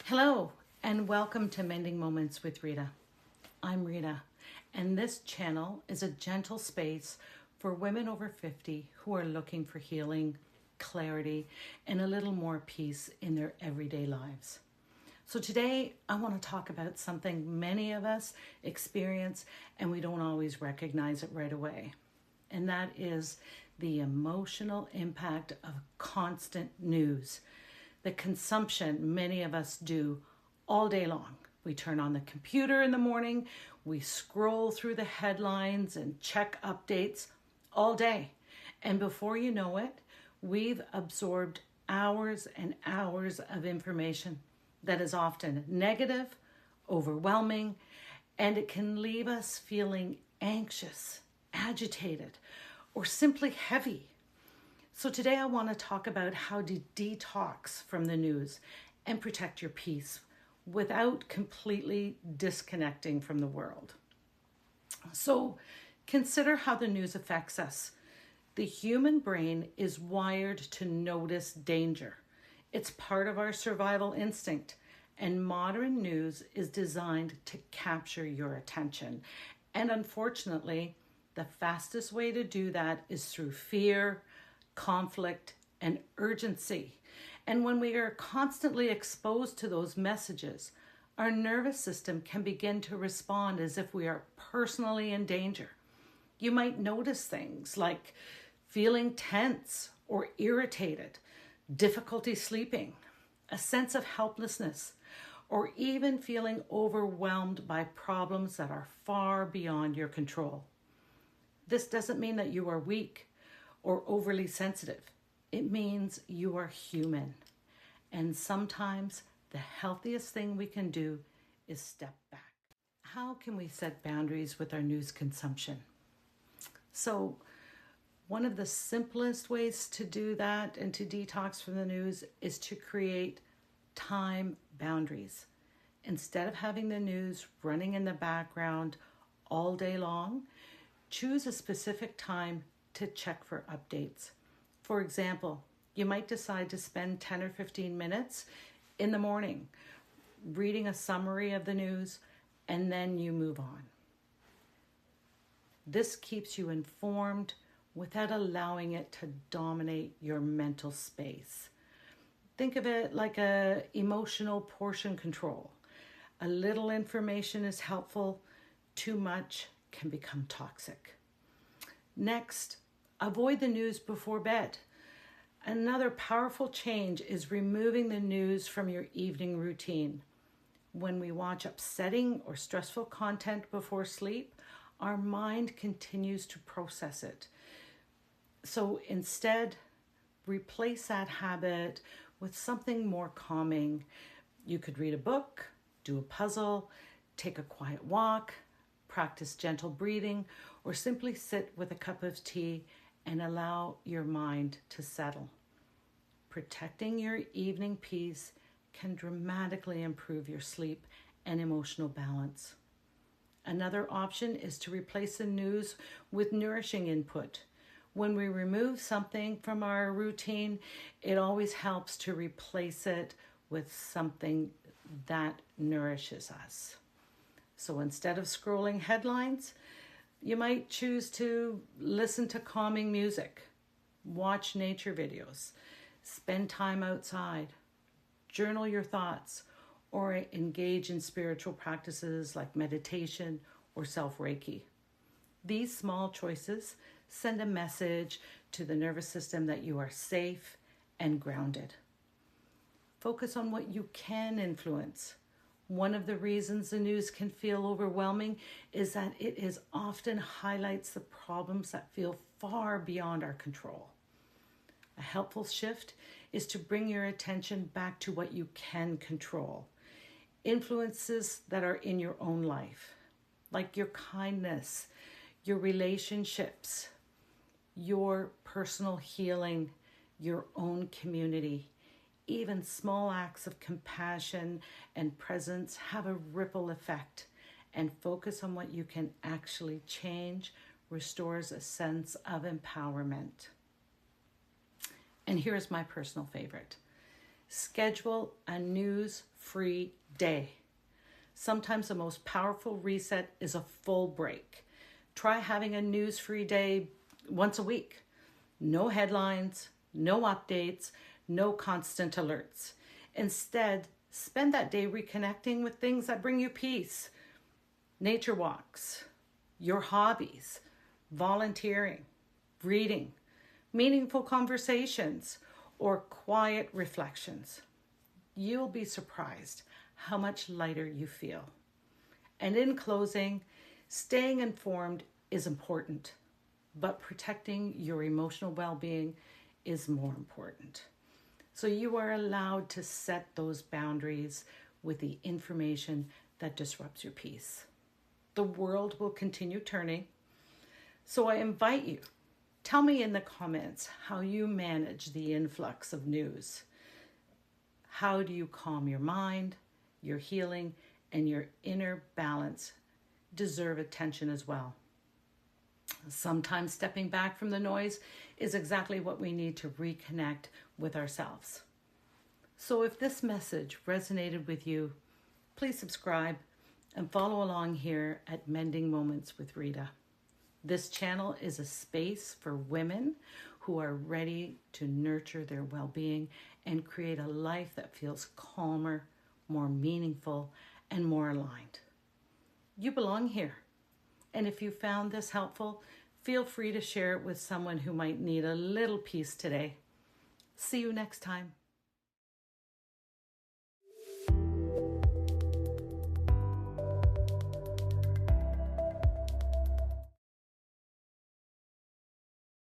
Hello, and welcome to Mending Moments with Rita. I'm Rita, and this channel is a gentle space for women over 50 who are looking for healing, clarity, and a little more peace in their everyday lives. So today, I want to talk about something many of us experience and we don't always recognize it right away. And that is the emotional impact of constant news. The consumption many of us do all day long. We turn on the computer in the morning, we scroll through the headlines and check updates all day. And before you know it, we've absorbed hours and hours of information that is often negative, overwhelming, and it can leave us feeling anxious, agitated, or simply heavy. So today I want to talk about how to detox from the news and protect your peace without completely disconnecting from the world. So consider how the news affects us. The human brain is wired to notice danger. It's part of our survival instinct, and modern news is designed to capture your attention. And unfortunately, the fastest way to do that is through fear, conflict, and urgency. And when we are constantly exposed to those messages, our nervous system can begin to respond as if we are personally in danger. You might notice things like feeling tense or irritated, difficulty sleeping, a sense of helplessness, or even feeling overwhelmed by problems that are far beyond your control. This doesn't mean that you are weak or overly sensitive. It means you are human. And sometimes the healthiest thing we can do is step back. How can we set boundaries with our news consumption? So, one of the simplest ways to do that and to detox from the news is to create time boundaries. Instead of having the news running in the background all day long, choose a specific time to check for updates. For example, you might decide to spend 10 or 15 minutes in the morning reading a summary of the news, and then you move on. This keeps you informed without allowing it to dominate your mental space. Think of it like an emotional portion control. A little information is helpful, too much can become toxic. Next, avoid the news before bed. Another powerful change is removing the news from your evening routine. When we watch upsetting or stressful content before sleep, our mind continues to process it. So instead, replace that habit with something more calming. You could read a book, do a puzzle, take a quiet walk, practice gentle breathing, or simply sit with a cup of tea and allow your mind to settle. Protecting your evening peace can dramatically improve your sleep and emotional balance. Another option is to replace the news with nourishing input. When we remove something from our routine, it always helps to replace it with something that nourishes us. So instead of scrolling headlines, you might choose to listen to calming music, watch nature videos, spend time outside, journal your thoughts, or engage in spiritual practices like meditation or self-Reiki. These small choices send a message to the nervous system that you are safe and grounded. Focus on what you can influence. One of the reasons the news can feel overwhelming is that it often highlights the problems that feel far beyond our control. A helpful shift is to bring your attention back to what you can control. Influences that are in your own life, like your kindness, your relationships, your personal healing, your own community. Even small acts of compassion and presence have a ripple effect, and focus on what you can actually change restores a sense of empowerment. And here's my personal favorite. Schedule a news-free day. Sometimes the most powerful reset is a full break. Try having a news-free day once a week. No headlines, no updates, no constant alerts. Instead, spend that day reconnecting with things that bring you peace. Nature walks, your hobbies, volunteering, reading, meaningful conversations, or quiet reflections. You'll be surprised how much lighter you feel. And in closing, staying informed is important, but protecting your emotional well-being is more important. So you are allowed to set those boundaries with the information that disrupts your peace. The world will continue turning. So I invite you, tell me in the comments how you manage the influx of news. How do you calm your mind, your healing, and your inner balance deserve attention as well. Sometimes stepping back from the noise is exactly what we need to reconnect with ourselves. So if this message resonated with you, please subscribe and follow along here at Mending Moments with Rita. This channel is a space for women who are ready to nurture their well-being and create a life that feels calmer, more meaningful, and more aligned. You belong here. And if you found this helpful, feel free to share it with someone who might need a little peace today. See you next time.